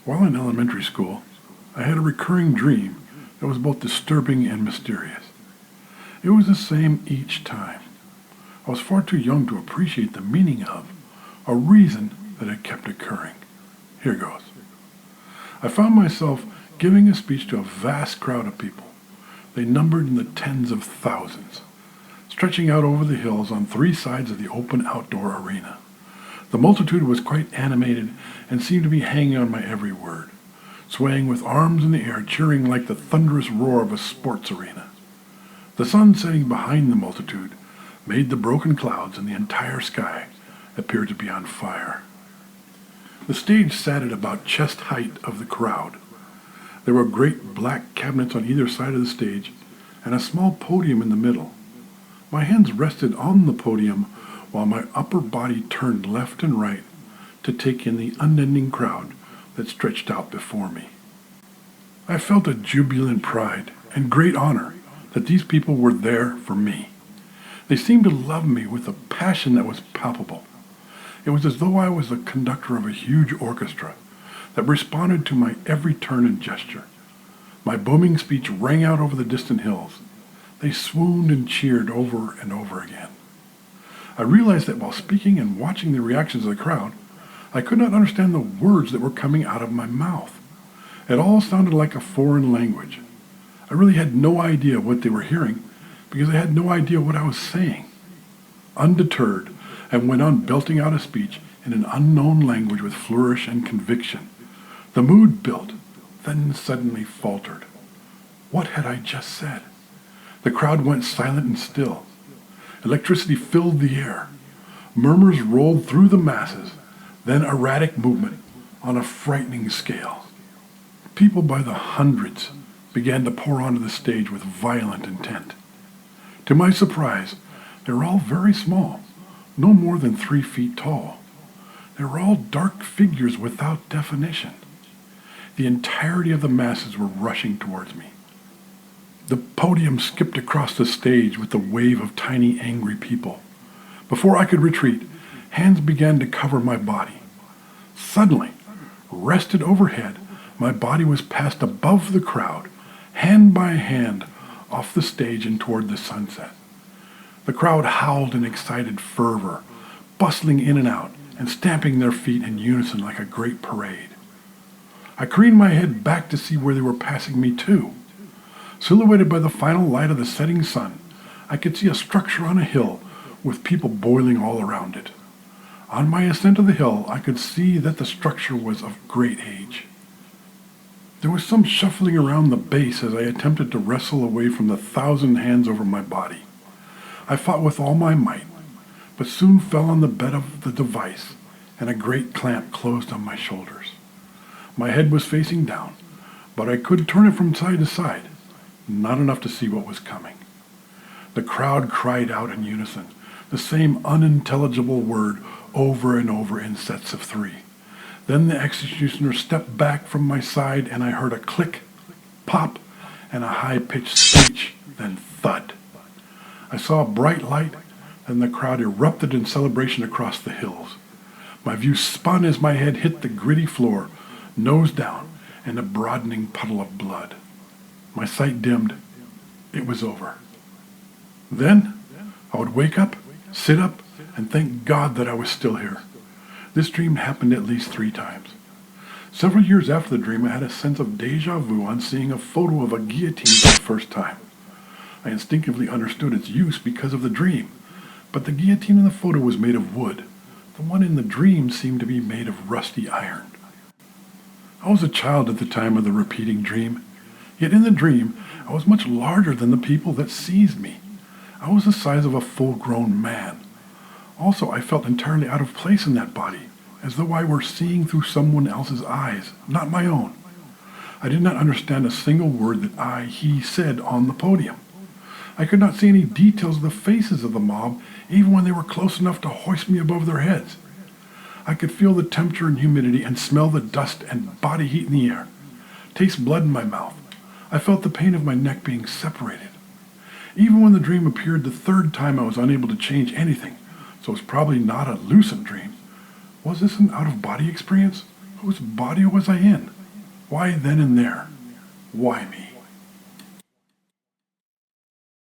While in elementary school, I had a recurring dream that was both disturbing and mysterious. It was the same each time. I was far too young to appreciate the meaning of, a reason that it kept occurring. Here goes. I found myself giving a speech to a vast crowd of people. They numbered in the tens of thousands, stretching out over the hills on three sides of the open outdoor arena. The multitude was quite animated and seemed to be hanging on my every word, swaying with arms in the air, cheering like the thunderous roar of a sports arena. The sun setting behind the multitude made the broken clouds and the entire sky appear to be on fire. The stage sat at about chest height of the crowd. There were great black cabinets on either side of the stage and a small podium in the middle. My hands rested on the podium while my upper body turned left and right to take in the unending crowd that stretched out before me. I felt a jubilant pride and great honor that these people were there for me. They seemed to love me with a passion that was palpable. It was as though I was the conductor of a huge orchestra that responded to my every turn and gesture. My booming speech rang out over the distant hills. They swooned and cheered over and over again. I realized that while speaking and watching the reactions of the crowd, I could not understand the words that were coming out of my mouth. It all sounded like a foreign language. I really had no idea what they were hearing because I had no idea what I was saying. Undeterred, I went on belting out a speech in an unknown language with flourish and conviction. The mood built, then suddenly faltered. What had I just said? The crowd went silent and still. Electricity filled the air. Murmurs rolled through the masses, then erratic movement on a frightening scale. People by the hundreds began to pour onto the stage with violent intent. To my surprise, they were all very small, no more than 3 feet tall. They were all dark figures without definition. The entirety of the masses were rushing towards me. The podium skipped across the stage with the wave of tiny, angry people. Before I could retreat, hands began to cover my body. Suddenly, rested overhead, my body was passed above the crowd, hand by hand, off the stage and toward the sunset. The crowd howled in excited fervor, bustling in and out and stamping their feet in unison like a great parade. I craned my head back to see where they were passing me to. Silhouetted by the final light of the setting sun, I could see a structure on a hill with people boiling all around it. On my ascent of the hill, I could see that the structure was of great age. There was some shuffling around the base as I attempted to wrestle away from the 1,000 hands over my body. I fought with all my might, but soon fell on the bed of the device, and a great clamp closed on my shoulders. My head was facing down, but I could turn it from side to side, not enough to see what was coming. The crowd cried out in unison, the same unintelligible word over and over in sets of 3. Then the executioner stepped back from my side, and I heard a click, pop, and a high-pitched screech, then thud. I saw a bright light, and the crowd erupted in celebration across the hills. My view spun as my head hit the gritty floor, nose down, in a broadening puddle of blood. My sight dimmed. It was over. Then I would wake up, sit up, and thank God that I was still here. This dream happened at least 3 times. Several years after the dream, I had a sense of deja vu on seeing a photo of a guillotine for the first time. I instinctively understood its use because of the dream, but the guillotine in the photo was made of wood. The one in the dream seemed to be made of rusty iron. I was a child at the time of the repeating dream, yet in the dream I was much larger than the people that seized me. I was the size of a full-grown man. Also, I felt entirely out of place in that body, as though I were seeing through someone else's eyes, not my own. I did not understand a single word that he said on the podium. I could not see any details of the faces of the mob, even when they were close enough to hoist me above their heads. I could feel the temperature and humidity and smell the dust and body heat in the air, taste blood in my mouth. I felt the pain of my neck being separated. Even when the dream appeared the 3rd time, I was unable to change anything, so it was probably not a lucid dream. Was this an out-of-body experience, Whose body was I in? Why then and there? Why me?